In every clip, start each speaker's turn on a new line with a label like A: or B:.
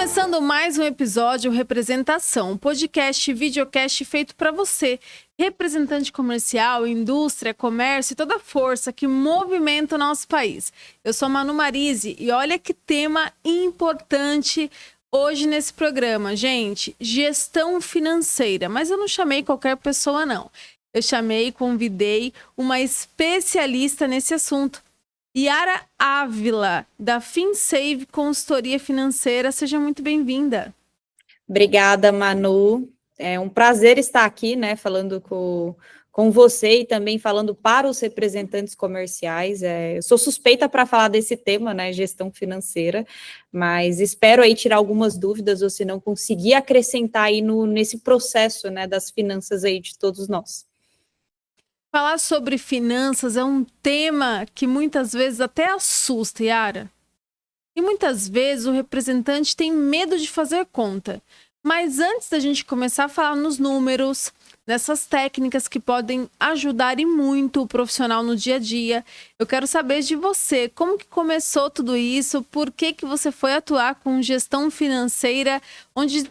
A: Começando mais um episódio Representação, um podcast e videocast feito para você, representante comercial, indústria, comércio e toda a força que movimenta o nosso país. Eu sou Manu Marise e olha que tema importante hoje nesse programa, gente, gestão financeira, mas eu não chamei qualquer pessoa não. Eu convidei uma especialista nesse assunto. Yara Ávila, da FinSave Consultoria Financeira. Seja muito bem-vinda.
B: Obrigada, Manu. É um prazer estar aqui, né, falando com você e também falando para os representantes comerciais. Eu sou suspeita para falar desse tema, né, gestão financeira, mas espero aí tirar algumas dúvidas ou se não conseguir acrescentar aí nesse processo, né, das finanças aí de todos nós.
A: Falar sobre finanças é um tema que muitas vezes até assusta, Yara. E muitas vezes o representante tem medo de fazer conta. Mas antes da gente começar a falar nos números, nessas técnicas que podem ajudar e muito o profissional no dia a dia, eu quero saber de você, como que começou tudo isso, por que você foi atuar com gestão financeira, onde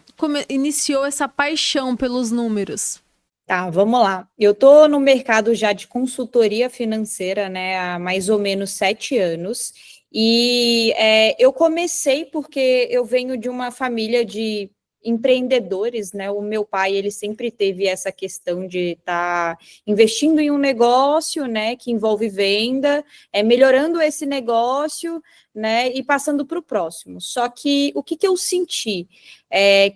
A: iniciou essa paixão pelos números?
B: Tá, vamos lá. Eu estou no mercado já de consultoria financeira, né, há mais ou menos 7 anos, e eu comecei porque eu venho de uma família de empreendedores, né, o meu pai, ele sempre teve essa questão de estar investindo em um negócio, né, que envolve venda, melhorando esse negócio, né, e passando para o próximo. Só que o que eu senti?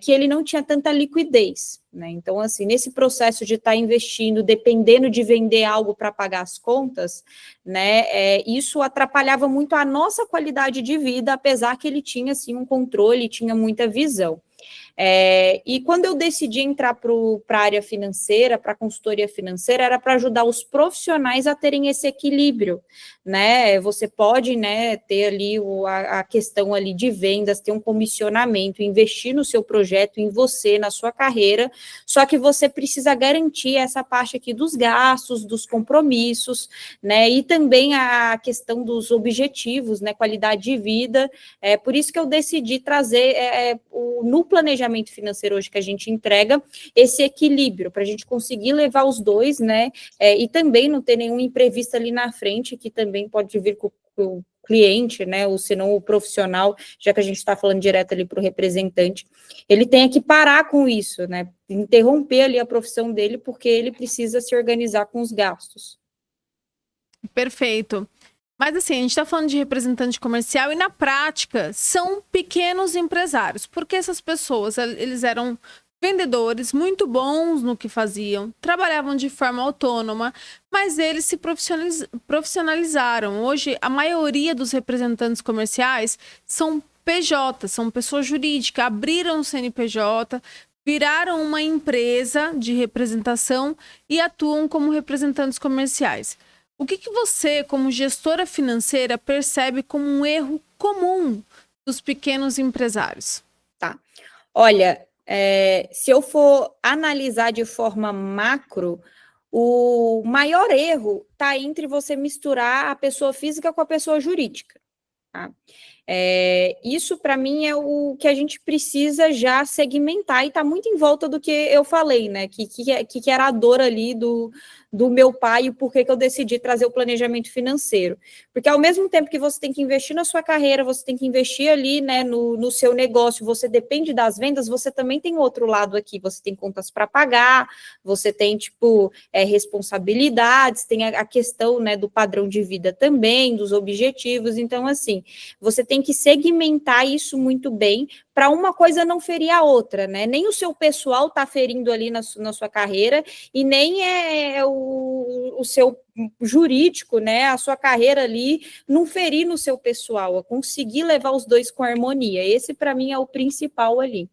B: Que ele não tinha tanta liquidez, né? Então, assim, nesse processo de estar investindo, dependendo de vender algo para pagar as contas, né? Isso atrapalhava muito a nossa qualidade de vida, apesar que ele tinha, assim, um controle, tinha muita visão. E quando eu decidi entrar para a área financeira, para a consultoria financeira, era para ajudar os profissionais a terem esse equilíbrio, né? Você pode, né, ter ali a questão ali de vendas, ter um comissionamento, investir no seu projeto, em você, na sua carreira, só que você precisa garantir essa parte aqui dos gastos, dos compromissos, né? E também a questão dos objetivos, né? Qualidade de vida. Por isso que eu decidi trazer no planejamento financeiro hoje que a gente entrega, esse equilíbrio, para a gente conseguir levar os dois, né, e também não ter nenhum imprevisto ali na frente, que também pode vir com o cliente, né, ou se não o profissional, já que a gente está falando direto ali para o representante, ele tenha que parar com isso, né, interromper ali a profissão dele, porque ele precisa se organizar com os gastos.
A: Perfeito. Mas assim, a gente está falando de representante comercial e na prática são pequenos empresários, porque essas pessoas, eles eram vendedores muito bons no que faziam, trabalhavam de forma autônoma, mas eles se profissionalizaram. Hoje, a maioria dos representantes comerciais são PJ, são pessoa jurídica, abriram o CNPJ, viraram uma empresa de representação e atuam como representantes comerciais. O que você, como gestora financeira, percebe como um erro comum dos pequenos empresários?
B: Tá. Olha, se eu for analisar de forma macro, o maior erro está entre você misturar a pessoa física com a pessoa jurídica. Tá? Isso, para mim, é o que a gente precisa já segmentar e está muito em volta do que eu falei, né? Que era a dor ali do meu pai e por que eu decidi trazer o planejamento financeiro. Porque ao mesmo tempo que você tem que investir na sua carreira, você tem que investir ali, né, no seu negócio, você depende das vendas, você também tem outro lado aqui, você tem contas para pagar, você tem, tipo, responsabilidades, tem a questão, né, do padrão de vida também, dos objetivos, então, assim, você tem que segmentar isso muito bem para uma coisa não ferir a outra, né? Nem o seu pessoal está ferindo ali na sua carreira e nem o seu jurídico, né? A sua carreira ali não ferir no seu pessoal, conseguir levar os dois com harmonia. Esse, para mim, é o principal ali.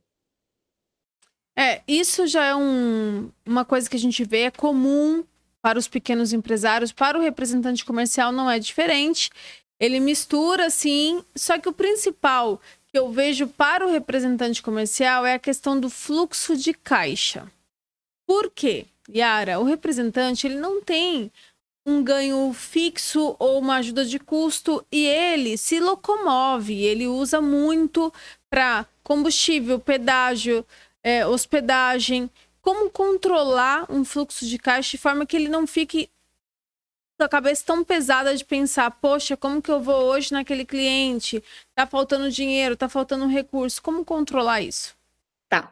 A: Isso já é uma coisa que a gente vê, é comum para os pequenos empresários, para o representante comercial não é diferente. Ele mistura, sim, só que o principal que eu vejo para o representante comercial é a questão do fluxo de caixa. Por quê, Yara? O representante, ele não tem um ganho fixo ou uma ajuda de custo e ele se locomove, ele usa muito para combustível, pedágio, hospedagem. Como controlar um fluxo de caixa de forma que ele não fique com a cabeça tão pesada de pensar, poxa, como que eu vou hoje naquele cliente? Tá faltando dinheiro, tá faltando recurso. Como controlar isso?
B: Tá.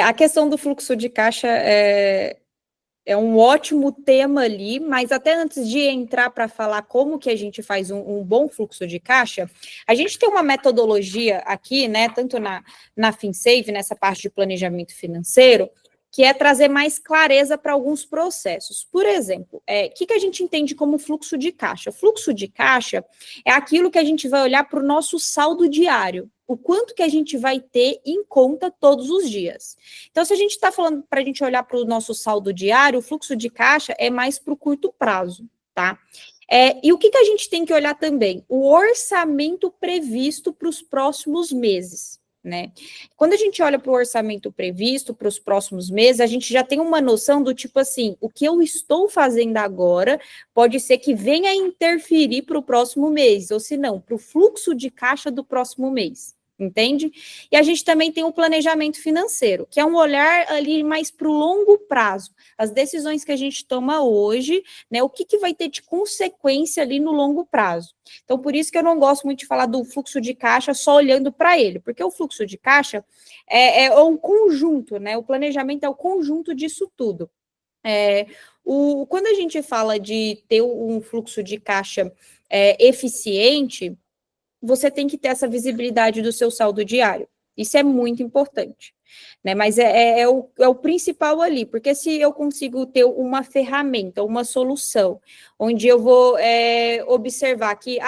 B: A questão do fluxo de caixa é um ótimo tema ali, mas até antes de entrar para falar como que a gente faz um bom fluxo de caixa, a gente tem uma metodologia aqui, né, tanto na FinSave, nessa parte de planejamento financeiro, que é trazer mais clareza para alguns processos. Por exemplo, o que a gente entende como fluxo de caixa? Fluxo de caixa é aquilo que a gente vai olhar para o nosso saldo diário, o quanto que a gente vai ter em conta todos os dias. Então, se a gente está falando para a gente olhar para o nosso saldo diário, o fluxo de caixa é mais para o curto prazo, tá? E o que a gente tem que olhar também? O orçamento previsto para os próximos meses. Né? Quando a gente olha para o orçamento previsto para os próximos meses, a gente já tem uma noção do tipo assim, o que eu estou fazendo agora pode ser que venha interferir para o próximo mês, ou se não, para o fluxo de caixa do próximo mês. Entende? E a gente também tem o planejamento financeiro, que é um olhar ali mais para o longo prazo, as decisões que a gente toma hoje, né? O que vai ter de consequência ali no longo prazo. Então, por isso que eu não gosto muito de falar do fluxo de caixa só olhando para ele, porque o fluxo de caixa é um conjunto, né? O planejamento é o conjunto disso tudo. Quando a gente fala de ter um fluxo de caixa eficiente, você tem que ter essa visibilidade do seu saldo diário. Isso é muito importante, né? Mas é o principal ali, porque se eu consigo ter uma ferramenta, uma solução, onde eu vou observar que,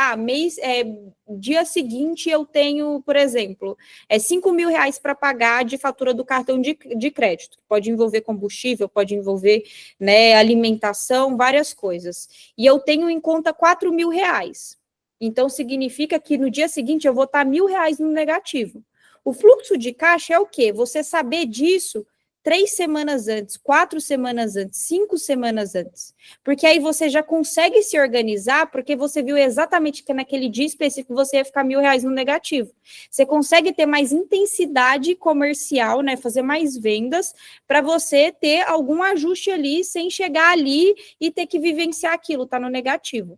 B: dia seguinte eu tenho, por exemplo, R$ 5.000 para pagar de fatura do cartão de crédito. Pode envolver combustível, pode envolver, né, alimentação, várias coisas. E eu tenho em conta R$ 4.000. Então, significa que no dia seguinte eu vou estar R$ 1.000 no negativo. O fluxo de caixa é o quê? Você saber disso 3 semanas antes, 4 semanas antes, 5 semanas antes. Porque aí você já consegue se organizar, porque você viu exatamente que naquele dia específico você ia ficar R$ 1.000 no negativo. Você consegue ter mais intensidade comercial, né? Fazer mais vendas, para você ter algum ajuste ali, sem chegar ali e ter que vivenciar aquilo, tá no negativo.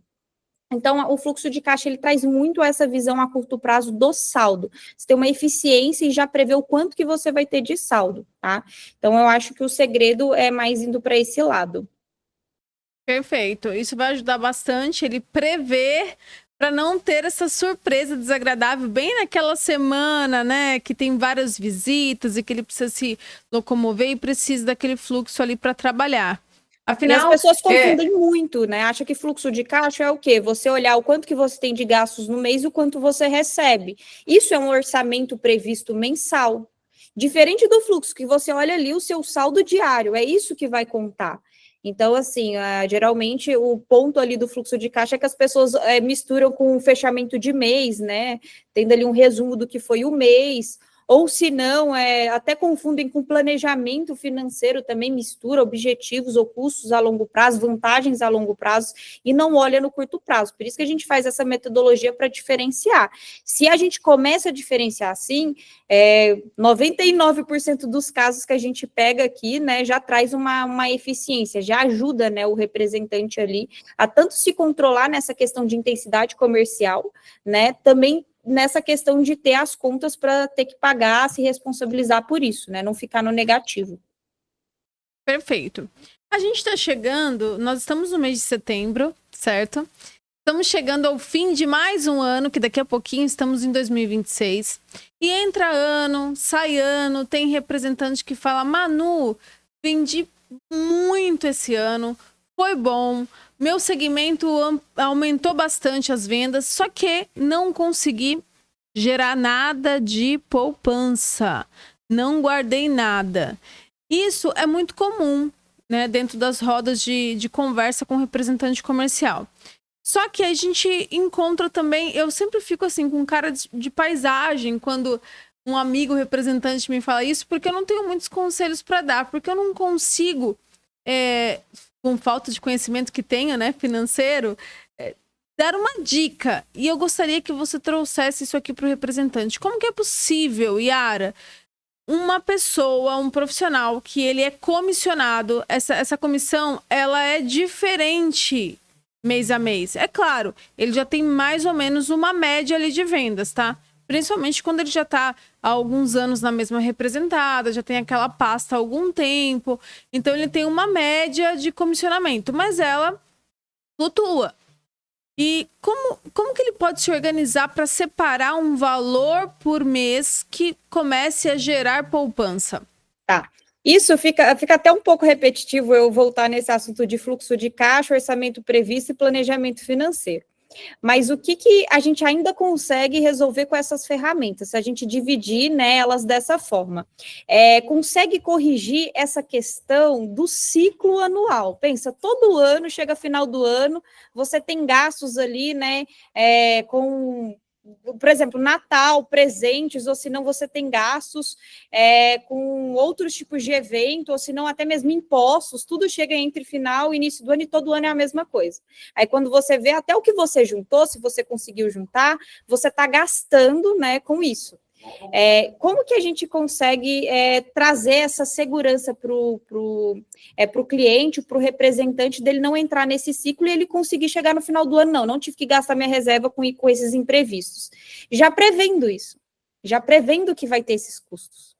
B: Então, o fluxo de caixa, ele traz muito essa visão a curto prazo do saldo. Você tem uma eficiência e já prevê o quanto que você vai ter de saldo, tá? Então, eu acho que o segredo é mais indo para esse lado.
A: Perfeito. Isso vai ajudar bastante ele prever para não ter essa surpresa desagradável bem naquela semana, né, que tem várias visitas e que ele precisa se locomover e precisa daquele fluxo ali para trabalhar.
B: Afinal, e as pessoas confundem muito, né? Acha que fluxo de caixa é o quê? Você olhar o quanto que você tem de gastos no mês e o quanto você recebe. Isso é um orçamento previsto mensal. Diferente do fluxo, que você olha ali o seu saldo diário, é isso que vai contar. Então, assim, geralmente o ponto ali do fluxo de caixa é que as pessoas misturam com o fechamento de mês, né? Tendo ali um resumo do que foi o mês, ou se não, até confundem com planejamento financeiro, também mistura objetivos ou custos a longo prazo, vantagens a longo prazo, e não olha no curto prazo. Por isso que a gente faz essa metodologia para diferenciar. Se a gente começa a diferenciar assim, 99% dos casos que a gente pega aqui, né, já traz uma eficiência, já ajuda, né, o representante ali a tanto se controlar nessa questão de intensidade comercial, né, também nessa questão de ter as contas para ter que pagar, se responsabilizar por isso, né? Não ficar no negativo.
A: Perfeito. A gente está chegando, nós estamos no mês de setembro, certo? Estamos chegando ao fim de mais um ano, que daqui a pouquinho estamos em 2026. E entra ano, sai ano, tem representante que fala, Manu, vendi muito esse ano, foi bom, meu segmento aumentou bastante as vendas, só que não consegui gerar nada de poupança, não guardei nada. Isso é muito comum, né, dentro das rodas de conversa com representante comercial. Só que a gente encontra também, eu sempre fico assim com cara de paisagem quando um amigo representante me fala isso, porque eu não tenho muitos conselhos para dar, porque eu não consigo, com falta de conhecimento que tenha, né, financeiro, dar uma dica. E eu gostaria que você trouxesse isso aqui para o representante. Como que é possível, Yara, uma pessoa, um profissional que ele é comissionado, essa comissão, ela é diferente mês a mês. É claro, ele já tem mais ou menos uma média ali de vendas, tá? Principalmente quando ele já tá há alguns anos na mesma representada, já tem aquela pasta há algum tempo. Então ele tem uma média de comissionamento, mas ela flutua. E como que ele pode se organizar para separar um valor por mês que comece a gerar poupança?
B: Tá. Isso fica até um pouco repetitivo eu voltar nesse assunto de fluxo de caixa, orçamento previsto e planejamento financeiro. Mas o que a gente ainda consegue resolver com essas ferramentas, se a gente dividir, né, elas dessa forma? Consegue corrigir essa questão do ciclo anual. Pensa, todo ano, chega final do ano, você tem gastos ali, né, por exemplo, Natal, presentes, ou se não você tem gastos com outros tipos de evento, ou se não até mesmo impostos, tudo chega entre final e início do ano e todo ano é a mesma coisa. Aí quando você vê até o que você juntou, se você conseguiu juntar, você está gastando, né, com isso. Como que a gente consegue trazer essa segurança para o cliente, para o representante dele não entrar nesse ciclo e ele conseguir chegar no final do ano, não tive que gastar minha reserva com esses imprevistos. Já prevendo isso, já prevendo que vai ter esses custos.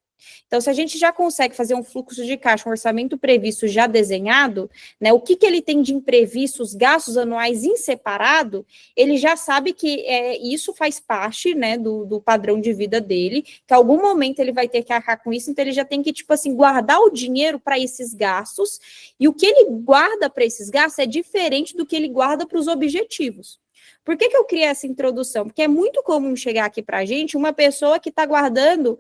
B: Então, se a gente já consegue fazer um fluxo de caixa, um orçamento previsto já desenhado, né, o que ele tem de imprevistos, gastos anuais em separado, ele já sabe que isso faz parte, né, do padrão de vida dele, que em algum momento ele vai ter que arcar com isso, então ele já tem que, tipo assim, guardar o dinheiro para esses gastos, e o que ele guarda para esses gastos é diferente do que ele guarda para os objetivos. Por que eu criei essa introdução? Porque é muito comum chegar aqui para a gente uma pessoa que está guardando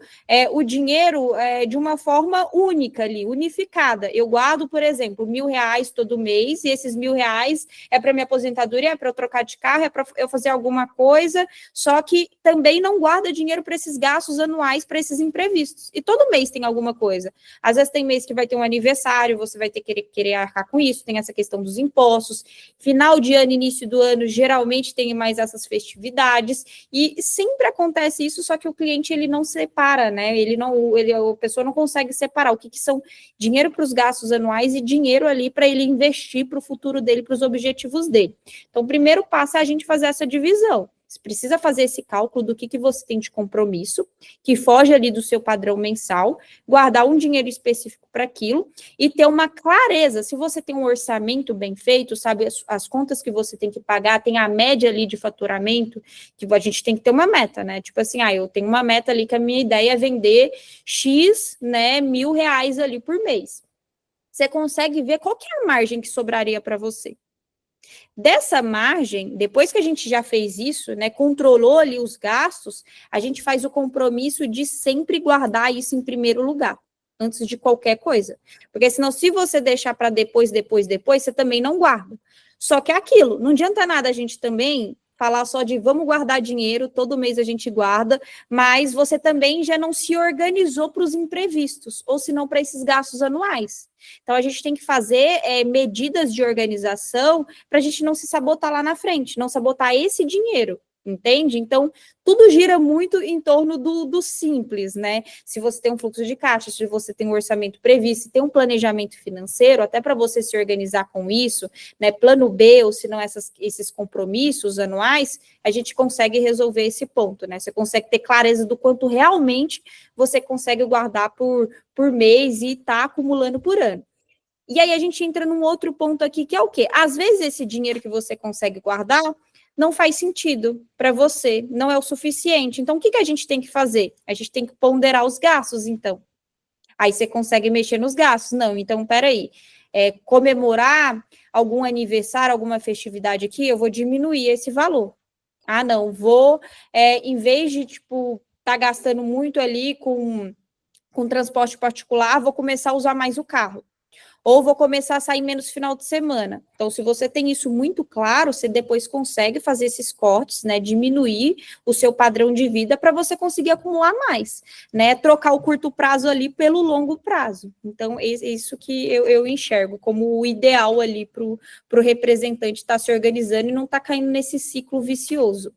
B: o dinheiro de uma forma única ali, unificada. Eu guardo, por exemplo, R$1.000 todo mês, e esses R$1.000 é para minha aposentadoria, é para eu trocar de carro, é para eu fazer alguma coisa, só que também não guarda dinheiro para esses gastos anuais, para esses imprevistos. E todo mês tem alguma coisa. Às vezes tem mês que vai ter um aniversário, você vai ter que querer arcar com isso, tem essa questão dos impostos. Final de ano, início do ano, geralmente tem mais essas festividades, e sempre acontece isso, só que o cliente ele não separa, né? A pessoa não consegue separar o que são dinheiro para os gastos anuais e dinheiro ali para ele investir para o futuro dele, para os objetivos dele. Então, o primeiro passo é a gente fazer essa divisão. Você precisa fazer esse cálculo do que você tem de compromisso, que foge ali do seu padrão mensal, guardar um dinheiro específico para aquilo e ter uma clareza. Se você tem um orçamento bem feito, sabe as contas que você tem que pagar, tem a média ali de faturamento, que a gente tem que ter uma meta, né? Tipo assim, eu tenho uma meta ali que a minha ideia é vender X, né, R$1.000 ali por mês. Você consegue ver qual que é a margem que sobraria para você. Dessa margem, depois que a gente já fez isso, né, controlou ali os gastos, a gente faz o compromisso de sempre guardar isso em primeiro lugar, antes de qualquer coisa. Porque senão, se você deixar para depois, você também não guarda. Só que é aquilo, não adianta nada a gente também falar só de vamos guardar dinheiro, todo mês a gente guarda, mas você também já não se organizou para os imprevistos, ou se não para esses gastos anuais. Então, a gente tem que fazer medidas de organização para a gente não se sabotar lá na frente, não sabotar esse dinheiro, entende? Então, tudo gira muito em torno do simples, né? Se você tem um fluxo de caixa, se você tem um orçamento previsto, se tem um planejamento financeiro, até para você se organizar com isso, né? Plano B, ou se não esses compromissos anuais, a gente consegue resolver esse ponto, né? Você consegue ter clareza do quanto realmente você consegue guardar por mês e tá acumulando por ano. E aí a gente entra num outro ponto aqui, que é o quê? Às vezes esse dinheiro que você consegue guardar não faz sentido para você, não é o suficiente. Então, o que a gente tem que fazer? A gente tem que ponderar os gastos, então. Aí você consegue mexer nos gastos. Não, então, peraí. Comemorar algum aniversário, alguma festividade aqui, eu vou diminuir esse valor. Não, em vez de, tá gastando muito ali com transporte particular, vou começar a usar mais o carro. ou vou começar a sair menos final de semana. Então, se você tem isso muito claro, você depois consegue fazer esses cortes, né, diminuir o seu padrão de vida para você conseguir acumular mais, né, trocar o curto prazo ali pelo longo prazo. Então, é isso que eu enxergo como o ideal ali para o representante estar se organizando e não estar caindo nesse ciclo vicioso.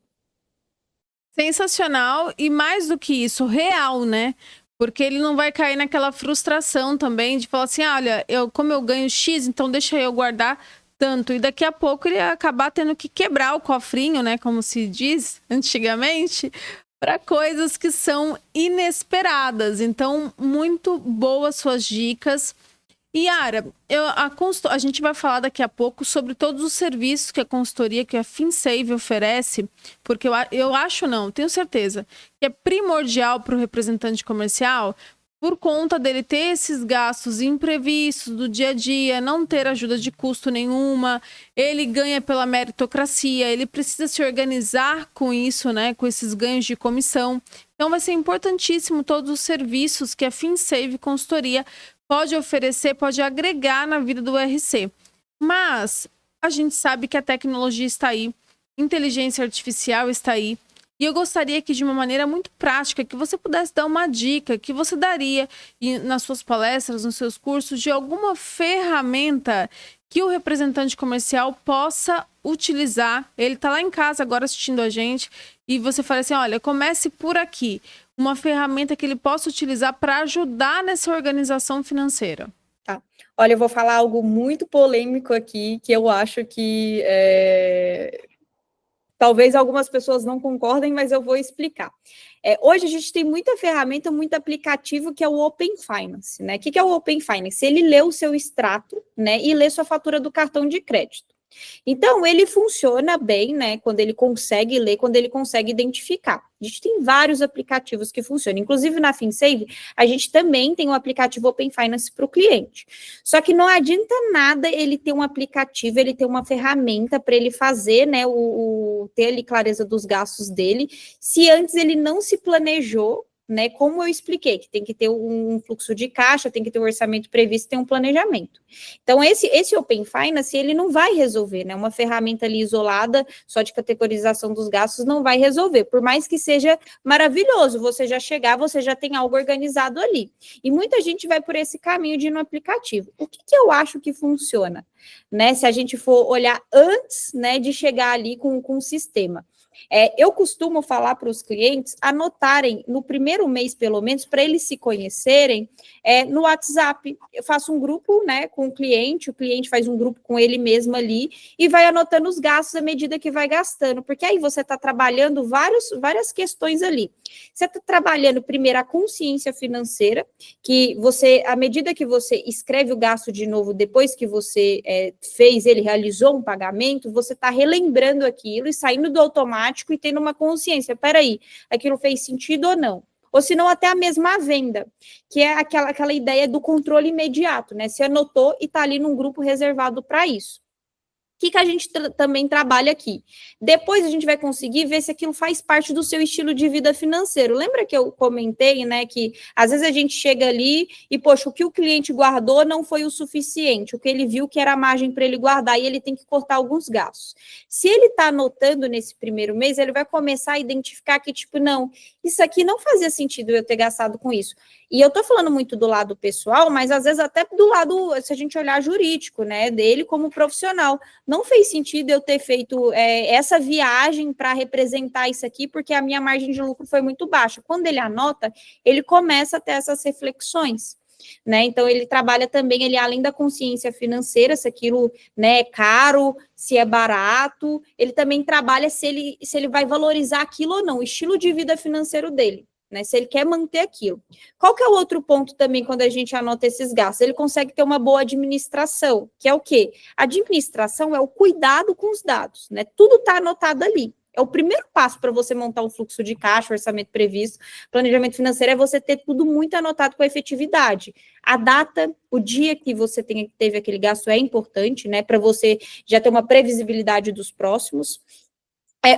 A: Sensacional e mais do que isso, real, né? Porque ele não vai cair naquela frustração também de falar assim, ah, olha, como eu ganho X, então deixa eu guardar tanto. E daqui a pouco ele ia acabar tendo que quebrar o cofrinho, né? Como se diz antigamente, para coisas que são inesperadas. Então, muito boas suas dicas. E, Yara, a gente vai falar daqui a pouco sobre todos os serviços que a consultoria, que a FinSave oferece, porque eu acho não, tenho certeza, que é primordial para o representante comercial, por conta dele ter esses gastos imprevistos do dia a dia, não ter ajuda de custo nenhuma, ele ganha pela meritocracia, ele precisa se organizar com isso, né, com esses ganhos de comissão. Então vai ser importantíssimo todos os serviços que a FinSave Consultoria pode oferecer, pode agregar na vida do RC. Mas a gente sabe que a tecnologia está aí, inteligência artificial está aí, e eu gostaria que, de uma maneira muito prática, que você pudesse dar uma dica que você daria nas suas palestras, nos seus cursos, de alguma ferramenta que o representante comercial possa utilizar. Ele está lá em casa agora assistindo a gente, e você fala assim, olha, comece por aqui. Uma ferramenta que ele possa utilizar para ajudar nessa organização financeira.
B: Tá. Olha, eu vou falar algo muito polêmico aqui, que eu acho que talvez algumas pessoas não concordem, mas eu vou explicar. Hoje a gente tem muita ferramenta, muito aplicativo que é o Open Finance, né? O que é o Open Finance? Ele lê o seu extrato, né, e lê sua fatura do cartão de crédito. Então, ele funciona bem, né, quando ele consegue ler, quando ele consegue identificar. A gente tem vários aplicativos que funcionam. Inclusive, na FinSave, a gente também tem um aplicativo Open Finance para o cliente. Só que não adianta nada ele ter um aplicativo, ele ter uma ferramenta para ele fazer, né, ter ali clareza dos gastos dele, se antes ele não se planejou, né, como eu expliquei, que tem que ter um fluxo de caixa, tem que ter um orçamento previsto, tem um planejamento. Então, esse Open Finance, ele não vai resolver, né, uma ferramenta ali isolada, só de categorização dos gastos, não vai resolver, por mais que seja maravilhoso, você já chegar, você já tem algo organizado ali. E muita gente vai por esse caminho de ir no aplicativo. O que eu acho que funciona, né, se a gente for olhar antes, né, de chegar ali com o sistema? Eu costumo falar para os clientes anotarem no primeiro mês, pelo menos, para eles se conhecerem no WhatsApp. Eu faço um grupo, né, com o cliente faz um grupo com ele mesmo ali e vai anotando os gastos à medida que vai gastando, porque aí você está trabalhando várias questões ali. Você está trabalhando primeiro a consciência financeira, que você, à medida que você escreve o gasto de novo, depois que você realizou um pagamento, você está relembrando aquilo e saindo do automático e tendo uma consciência, peraí, aquilo fez sentido ou não? Ou se não, até a mesma venda, que é aquela ideia do controle imediato, né? Você anotou e está ali num grupo reservado para isso. O que a gente também trabalha aqui? Depois a gente vai conseguir ver se aquilo faz parte do seu estilo de vida financeiro. Lembra que eu comentei, né, que às vezes a gente chega ali e, poxa, o que o cliente guardou não foi o suficiente, o que ele viu que era a margem para ele guardar e ele tem que cortar alguns gastos. Se ele está anotando nesse primeiro mês, ele vai começar a identificar que, tipo, não, isso aqui não fazia sentido eu ter gastado com isso. E eu estou falando muito do lado pessoal, mas às vezes até do lado, se a gente olhar jurídico, né, dele como profissional. Não fez sentido eu ter feito essa viagem para representar isso aqui, porque a minha margem de lucro foi muito baixa. Quando ele anota, ele começa a ter essas reflexões, né? Então, ele trabalha também, ele além da consciência financeira, se aquilo, né, é caro, se é barato, ele também trabalha se ele vai valorizar aquilo ou não, o estilo de vida financeiro dele. Né, se ele quer manter aquilo. Qual que é o outro ponto também quando a gente anota esses gastos? Ele consegue ter uma boa administração, que é o quê? A administração é o cuidado com os dados, né? Tudo está anotado ali. É o primeiro passo para você montar um fluxo de caixa, orçamento previsto, planejamento financeiro, é você ter tudo muito anotado com efetividade. A data, o dia que você teve aquele gasto é importante, né? Para você já ter uma previsibilidade dos próximos.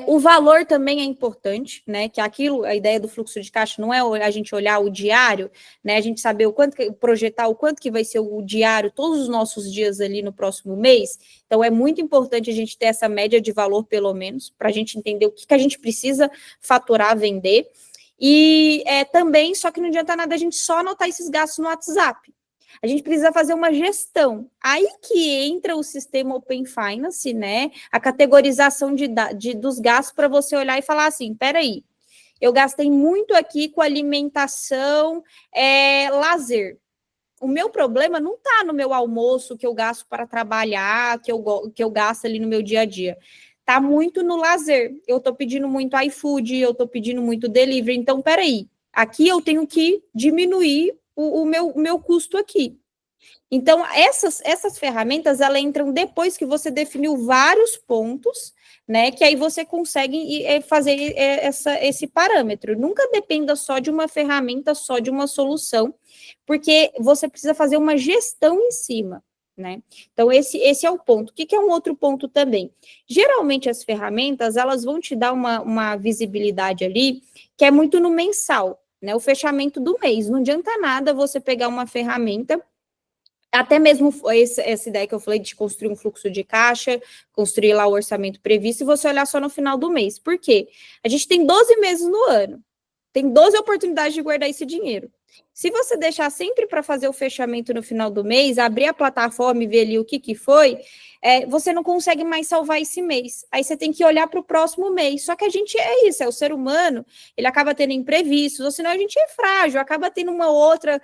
B: O valor também é importante, né? Que aquilo, a ideia do fluxo de caixa não é a gente olhar o diário, né? A gente saber o quanto, projetar o quanto que vai ser o diário todos os nossos dias ali no próximo mês. Então, é muito importante a gente ter essa média de valor, pelo menos, para a gente entender o que a gente precisa faturar, vender. E também, só que não adianta nada a gente só anotar esses gastos no WhatsApp. A gente precisa fazer uma gestão. Aí que entra o sistema Open Finance, né? A categorização dos gastos para você olhar e falar assim, peraí, eu gastei muito aqui com alimentação, lazer. O meu problema não está no meu almoço que eu gasto para trabalhar, que eu gasto ali no meu dia a dia. Está muito no lazer. Eu estou pedindo muito iFood, eu estou pedindo muito delivery. Então, peraí, aqui eu tenho que diminuir o meu custo aqui. Então, essas ferramentas, elas entram depois que você definiu vários pontos, né, que aí você consegue fazer esse parâmetro. Nunca dependa só de uma ferramenta, só de uma solução, porque você precisa fazer uma gestão em cima, né? Então, esse é o ponto. O que é um outro ponto também? Geralmente, as ferramentas, elas vão te dar uma visibilidade ali, que é muito no mensal, né? O fechamento do mês. Não adianta nada você pegar uma ferramenta, até mesmo essa ideia que eu falei de construir um fluxo de caixa, construir lá o orçamento previsto, e você olhar só no final do mês. Por quê? A gente tem 12 meses no ano, tem 12 oportunidades de guardar esse dinheiro. Se você deixar sempre para fazer o fechamento no final do mês, abrir a plataforma e ver ali o que foi, você não consegue mais salvar esse mês. Aí você tem que olhar para o próximo mês. Só que a gente é isso, o ser humano, ele acaba tendo imprevistos, ou senão a gente é frágil, acaba tendo uma outra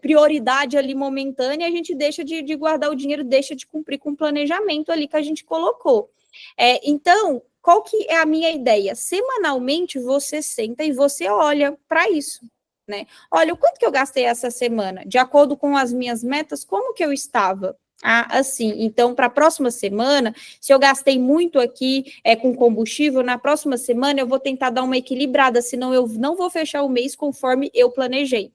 B: prioridade ali momentânea, e a gente deixa de guardar o dinheiro, deixa de cumprir com o planejamento ali que a gente colocou. Então, qual que é a minha ideia? Semanalmente, você senta e você olha para isso, né? Olha, o quanto que eu gastei essa semana? De acordo com as minhas metas, como que eu estava? Assim, então, para a próxima semana, se eu gastei muito aqui com combustível, na próxima semana eu vou tentar dar uma equilibrada, senão eu não vou fechar o mês conforme eu planejei.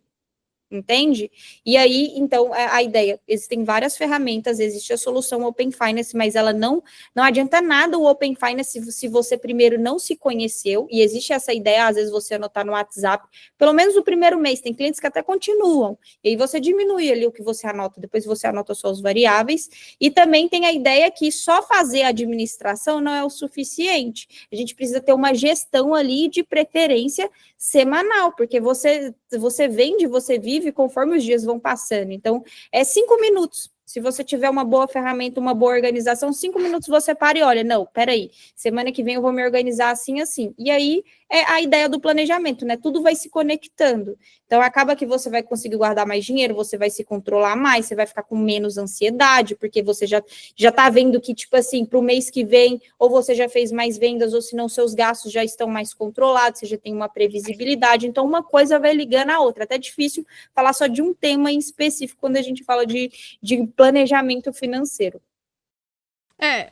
B: Entende? E aí, então, a ideia, existem várias ferramentas, existe a solução Open Finance, mas ela não adianta nada o Open Finance se você primeiro não se conheceu, e existe essa ideia, às vezes você anotar no WhatsApp, pelo menos no primeiro mês, tem clientes que até continuam, e aí você diminui ali o que você anota, depois você anota só os variáveis, e também tem a ideia que só fazer a administração não é o suficiente, a gente precisa ter uma gestão ali de preferência semanal, porque você vende, você vive conforme os dias vão passando. Então, 5 minutos. Se você tiver uma boa ferramenta, uma boa organização, 5 minutos você para e olha, não, peraí, semana que vem eu vou me organizar assim, assim. E aí é a ideia do planejamento, né? Tudo vai se conectando. Então, acaba que você vai conseguir guardar mais dinheiro, você vai se controlar mais, você vai ficar com menos ansiedade, porque você já tá vendo que, tipo assim, para o mês que vem, ou você já fez mais vendas, ou se não, seus gastos já estão mais controlados, você já tem uma previsibilidade. Então, uma coisa vai ligando a outra. Até difícil falar só de um tema em específico quando a gente fala de planejamento financeiro.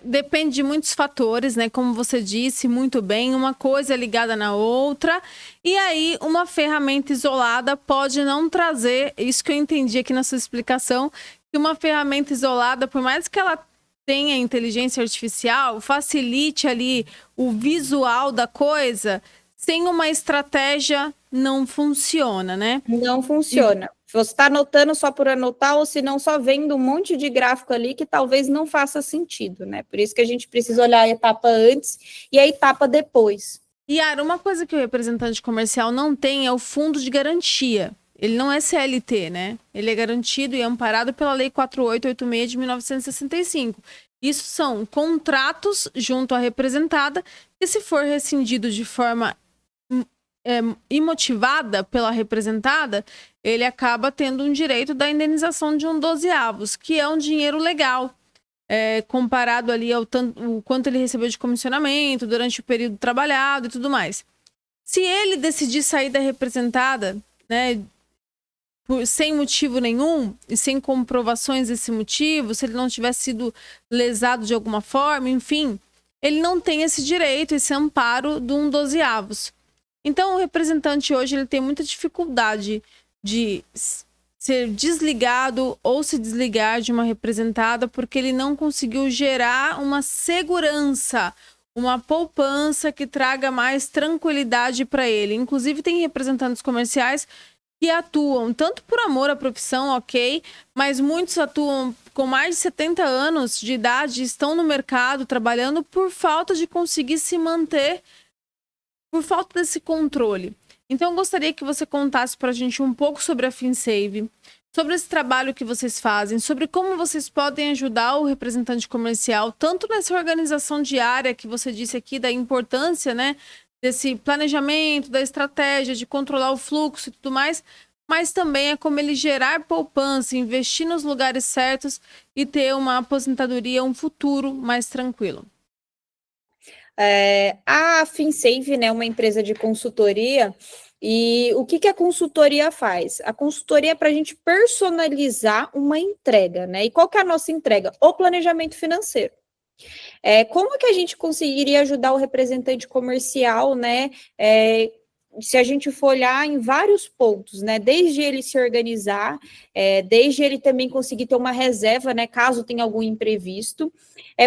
A: Depende de muitos fatores, né? Como você disse muito bem, uma coisa é ligada na outra, e aí uma ferramenta isolada pode não trazer, isso que eu entendi aqui na sua explicação, que uma ferramenta isolada, por mais que ela tenha inteligência artificial, facilite ali o visual da coisa, sem uma estratégia não funciona, né?
B: Não funciona. Você está anotando só por anotar, ou se não, só vendo um monte de gráfico ali que talvez não faça sentido, né? Por isso que a gente precisa olhar a etapa antes e a etapa depois.
A: Yara, uma coisa que o representante comercial não tem é o fundo de garantia. Ele não é CLT, né? Ele é garantido e amparado pela Lei 4886 de 1965. Isso são contratos junto à representada que, se for rescindido de forma imotivada pela representada, ele acaba tendo um direito da indenização de 1/12, que é um dinheiro legal, comparado ali ao o quanto ele recebeu de comissionamento durante o período trabalhado e tudo mais. Se ele decidir sair da representada, né, sem motivo nenhum e sem comprovações desse motivo, se ele não tivesse sido lesado de alguma forma, enfim, ele não tem esse direito, esse amparo do 1/12. Então, o representante hoje ele tem muita dificuldade de ser desligado ou se desligar de uma representada porque ele não conseguiu gerar uma segurança, uma poupança que traga mais tranquilidade para ele. Inclusive, tem representantes comerciais que atuam tanto por amor à profissão, ok, mas muitos atuam com mais de 70 anos de idade, estão no mercado trabalhando por falta de conseguir se manter, por falta desse controle. Então, eu gostaria que você contasse para a gente um pouco sobre a FinSave, sobre esse trabalho que vocês fazem, sobre como vocês podem ajudar o representante comercial, tanto nessa organização diária que você disse aqui, da importância, né, desse planejamento, da estratégia, de controlar o fluxo e tudo mais, mas também é como ele gerar poupança, investir nos lugares certos e ter uma aposentadoria, um futuro mais tranquilo.
B: A FinSave, né, é uma empresa de consultoria, e o que a consultoria faz? A consultoria é para a gente personalizar uma entrega, né? E qual que é a nossa entrega? O planejamento financeiro. Como que a gente conseguiria ajudar o representante comercial, né? Se a gente for olhar em vários pontos, né? Desde ele se organizar, desde ele também conseguir ter uma reserva, né? Caso tenha algum imprevisto,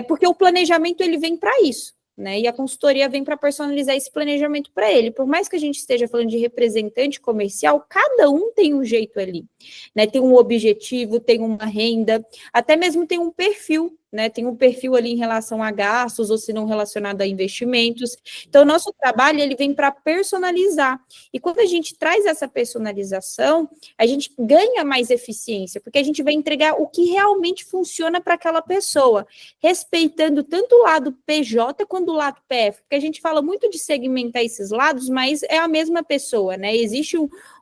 B: porque o planejamento ele vem para isso. Né? E a consultoria vem para personalizar esse planejamento para ele. Por mais que a gente esteja falando de representante comercial, cada um tem um jeito ali, né? Tem um objetivo, tem uma renda, até mesmo tem um perfil, né? Tem um perfil ali em relação a gastos, ou se não relacionado a investimentos. Então, o nosso trabalho, ele vem para personalizar. E quando a gente traz essa personalização, a gente ganha mais eficiência, porque a gente vai entregar o que realmente funciona para aquela pessoa, respeitando tanto o lado PJ quanto o lado PF, porque a gente fala muito de segmentar esses lados, mas é a mesma pessoa, né? Existe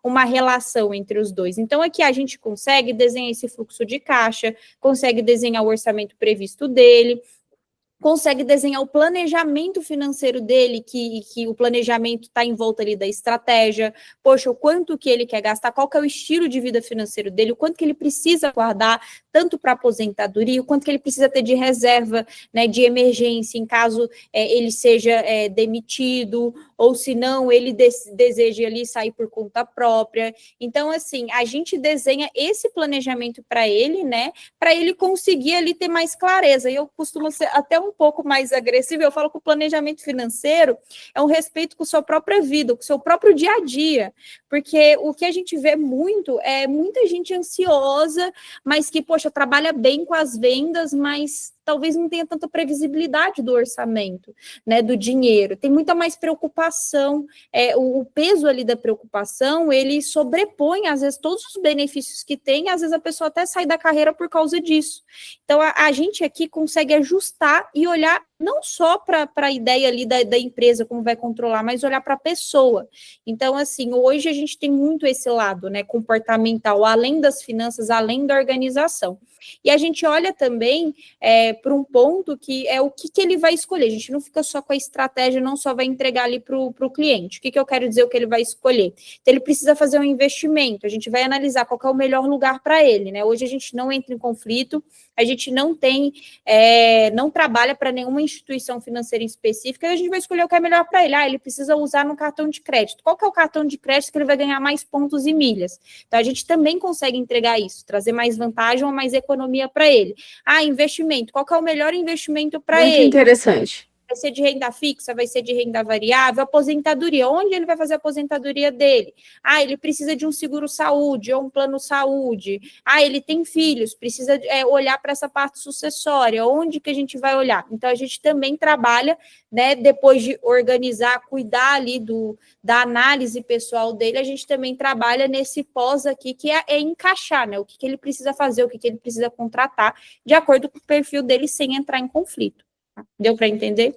B: uma relação entre os dois. Então, aqui a gente consegue desenhar esse fluxo de caixa, consegue desenhar o orçamento previsto dele, consegue desenhar o planejamento financeiro dele, que o planejamento está em volta ali da estratégia, poxa, o quanto que ele quer gastar, qual que é o estilo de vida financeiro dele, o quanto que ele precisa guardar, tanto para aposentadoria, o quanto que ele precisa ter de reserva, né, de emergência, em caso ele seja demitido, ou se não, ele deseja ali sair por conta própria. Então, assim, a gente desenha esse planejamento para ele, né, para ele conseguir ali ter mais clareza. E eu costumo ser até um pouco mais agressiva, eu falo que o planejamento financeiro é um respeito com a sua própria vida, com o seu próprio dia a dia, porque o que a gente vê muito é muita gente ansiosa, mas que, poxa, trabalha bem com as vendas, mas talvez não tenha tanta previsibilidade do orçamento, né, do dinheiro, tem muita mais preocupação, o peso ali da preocupação, ele sobrepõe, às vezes, todos os benefícios que tem, às vezes a pessoa até sai da carreira por causa disso. Então, a gente aqui consegue ajustar e olhar não só para a ideia ali da empresa, como vai controlar, mas olhar para a pessoa. Então, assim, hoje a gente tem muito esse lado, né, comportamental, além das finanças, além da organização. E a gente olha também para um ponto que é o que ele vai escolher. A gente não fica só com a estratégia, não só vai entregar ali para o cliente. O que eu quero dizer o que ele vai escolher? Então, ele precisa fazer um investimento, a gente vai analisar qual que é o melhor lugar para ele, né? Hoje a gente não entra em conflito, a gente não tem, não trabalha para nenhuma instituição financeira específica, a gente vai escolher o que é melhor para ele. Ele precisa usar no cartão de crédito. Qual que é o cartão de crédito que ele vai ganhar mais pontos e milhas? Então, a gente também consegue entregar isso, trazer mais vantagem ou mais economia para ele. Investimento. Qual que é o melhor investimento para ele?
A: Muito interessante.
B: Vai ser de renda fixa, vai ser de renda variável, aposentadoria, onde ele vai fazer a aposentadoria dele? Ele precisa de um seguro-saúde ou um plano-saúde. Ele tem filhos, precisa olhar para essa parte sucessória, onde que a gente vai olhar? Então, a gente também trabalha, né, depois de organizar, cuidar ali da análise pessoal dele, a gente também trabalha nesse pós aqui, que é encaixar, né, o que ele precisa fazer, o que ele precisa contratar, de acordo com o perfil dele, sem entrar em conflito. Deu para entender?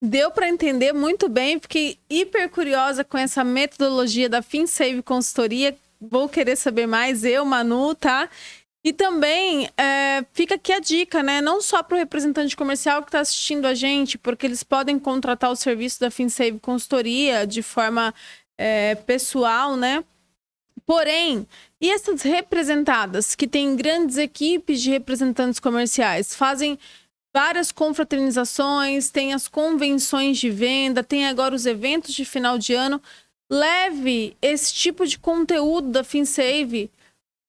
A: Deu para entender muito bem. Fiquei hiper curiosa com essa metodologia da FinSave Consultoria. Vou querer saber mais, Manu, tá? E também fica aqui a dica, né? Não só para o representante comercial que está assistindo a gente, porque eles podem contratar o serviço da FinSave Consultoria de forma pessoal, né? Porém, e essas representadas que têm grandes equipes de representantes comerciais, fazem várias confraternizações, tem as convenções de venda, tem agora os eventos de final de ano. Leve esse tipo de conteúdo da FinSave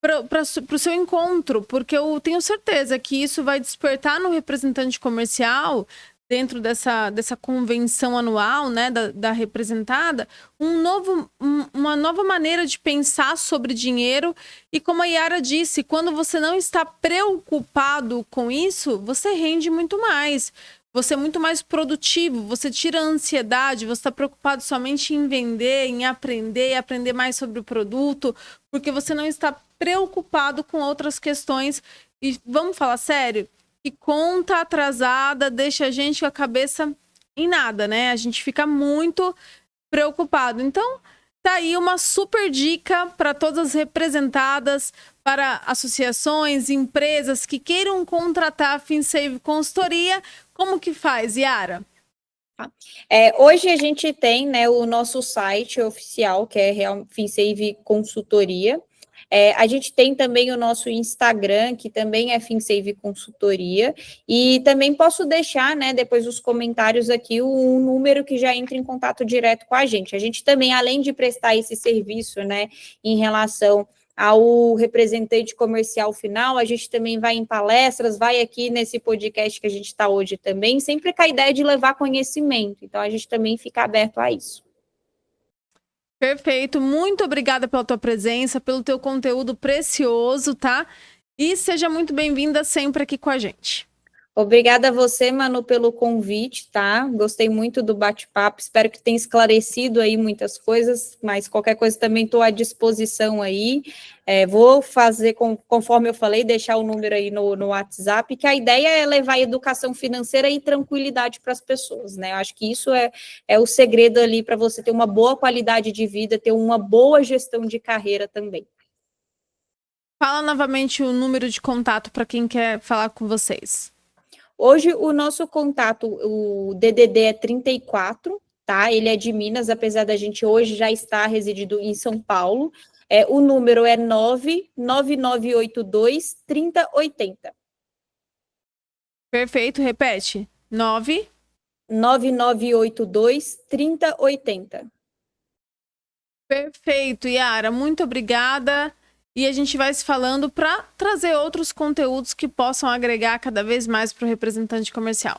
A: para o seu encontro, porque eu tenho certeza que isso vai despertar no representante comercial dentro dessa convenção anual, né, da representada, uma nova maneira de pensar sobre dinheiro. E como a Yara disse, quando você não está preocupado com isso, você rende muito mais. Você é muito mais produtivo, você tira a ansiedade, você está preocupado somente em vender, em aprender, aprender mais sobre o produto, porque você não está preocupado com outras questões. E vamos falar sério? Que conta atrasada deixa a gente com a cabeça em nada, né? A gente fica muito preocupado. Então, tá aí uma super dica para todas as representadas, para associações, empresas que queiram contratar a FinSave Consultoria. Como que faz, Yara?
B: Hoje a gente tem, né, o nosso site oficial, que é FinSave Consultoria. A gente tem também o nosso Instagram, que também é FinSave Consultoria, e também posso deixar, né, depois dos comentários aqui, o número que já entra em contato direto com a gente. A gente também, além de prestar esse serviço, né, em relação ao representante comercial final, a gente também vai em palestras, vai aqui nesse podcast que a gente está hoje também, sempre com a ideia de levar conhecimento. Então, a gente também fica aberto a isso.
A: Perfeito, muito obrigada pela tua presença, pelo teu conteúdo precioso, tá? E seja muito bem-vinda sempre aqui com a gente.
B: Obrigada a você, Manu, pelo convite, tá? Gostei muito do bate-papo, espero que tenha esclarecido aí muitas coisas, mas qualquer coisa também estou à disposição aí. Vou fazer, conforme eu falei, deixar o número aí no WhatsApp, que a ideia é levar educação financeira e tranquilidade para as pessoas, né? Eu acho que isso é o segredo ali para você ter uma boa qualidade de vida, ter uma boa gestão de carreira também.
A: Fala novamente o número de contato para quem quer falar com vocês.
B: Hoje, o nosso contato, o DDD é 34, tá? Ele é de Minas, apesar da gente hoje já estar residindo em São Paulo. O número é 99982-3080.
A: Perfeito, repete.
B: 9982-3080.
A: Perfeito, Yara. Muito obrigada. E a gente vai se falando para trazer outros conteúdos que possam agregar cada vez mais para o representante comercial.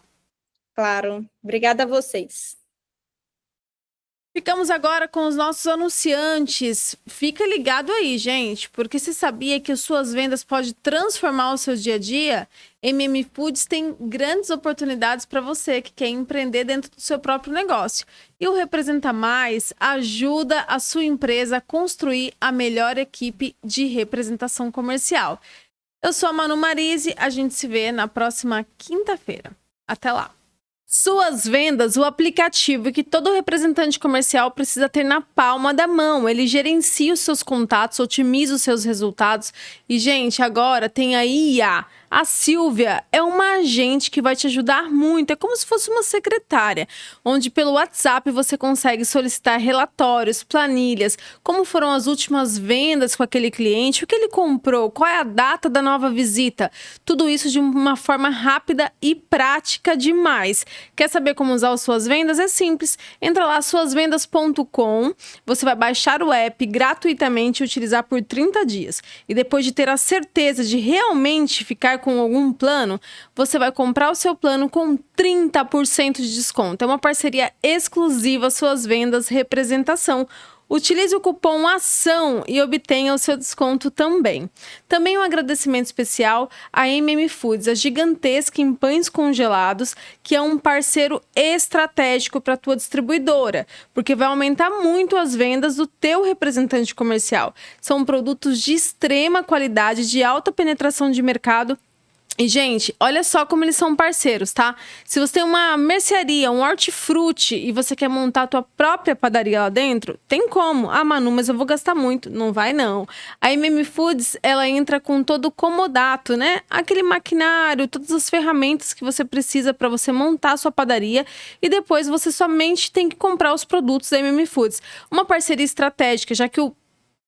B: Claro. Obrigada a vocês.
A: Ficamos agora com os nossos anunciantes. Fica ligado aí, gente, porque você sabia que as suas vendas podem transformar o seu dia a dia? MM Foods tem grandes oportunidades para você que quer empreender dentro do seu próprio negócio. E o Representa Mais ajuda a sua empresa a construir a melhor equipe de representação comercial. Eu sou a Manu Marise, a gente se vê na próxima quinta-feira. Até lá! Suas vendas, o aplicativo que todo representante comercial precisa ter na palma da mão. Ele gerencia os seus contatos, otimiza os seus resultados. E, gente, agora tem a IA. A Silvia é uma agente que vai te ajudar muito. É como se fosse uma secretária, onde pelo WhatsApp você consegue solicitar relatórios, planilhas, como foram as últimas vendas com aquele cliente, o que ele comprou, qual é a data da nova visita. Tudo isso de uma forma rápida e prática demais. Quer saber como usar as suas vendas? É simples. Entra lá, suasvendas.com. Você vai baixar o app gratuitamente e utilizar por 30 dias. E depois de ter a certeza de realmente ficar com algum plano, você vai comprar o seu plano com 30% de desconto. É uma parceria exclusiva Suas Vendas Representação. Utilize o cupom ACção e obtenha o seu desconto também. Também um agradecimento especial à MM Foods, a gigantesca em pães congelados, que é um parceiro estratégico para a tua distribuidora, porque vai aumentar muito as vendas do teu representante comercial. São produtos de extrema qualidade, de alta penetração de mercado. E, gente, olha só como eles são parceiros, tá? Se você tem uma mercearia, um hortifruti e você quer montar a tua própria padaria lá dentro, tem como. Ah, Manu, mas eu vou gastar muito. Não vai, não. A MM Foods, ela entra com todo o comodato, né? Aquele maquinário, todas as ferramentas que você precisa para você montar a sua padaria e depois você somente tem que comprar os produtos da MM Foods. Uma parceria estratégica, já que o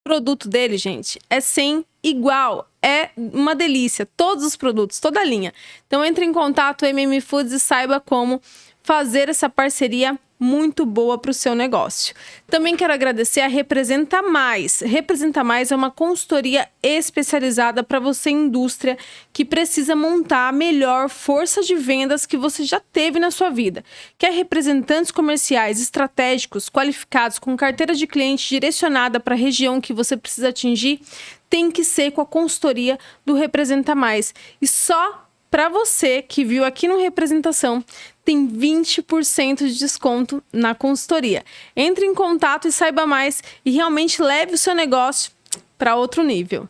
A: produto dele, gente, é sem igual. É uma delícia. Todos os produtos, toda a linha. Então, entre em contato MM Foods e saiba como fazer essa parceria
C: muito boa para o seu negócio. Também quero agradecer a Representa Mais. Representa Mais é uma consultoria especializada para você, indústria, que precisa montar a melhor força de vendas que você já teve na sua vida. Quer representantes comerciais estratégicos, qualificados, com carteira de cliente direcionada para a região que você precisa atingir? Tem que ser com a consultoria do Representa Mais. E só para você que viu aqui no Representação, tem 20% de desconto na consultoria. Entre em contato e saiba mais e realmente leve o seu negócio para outro nível.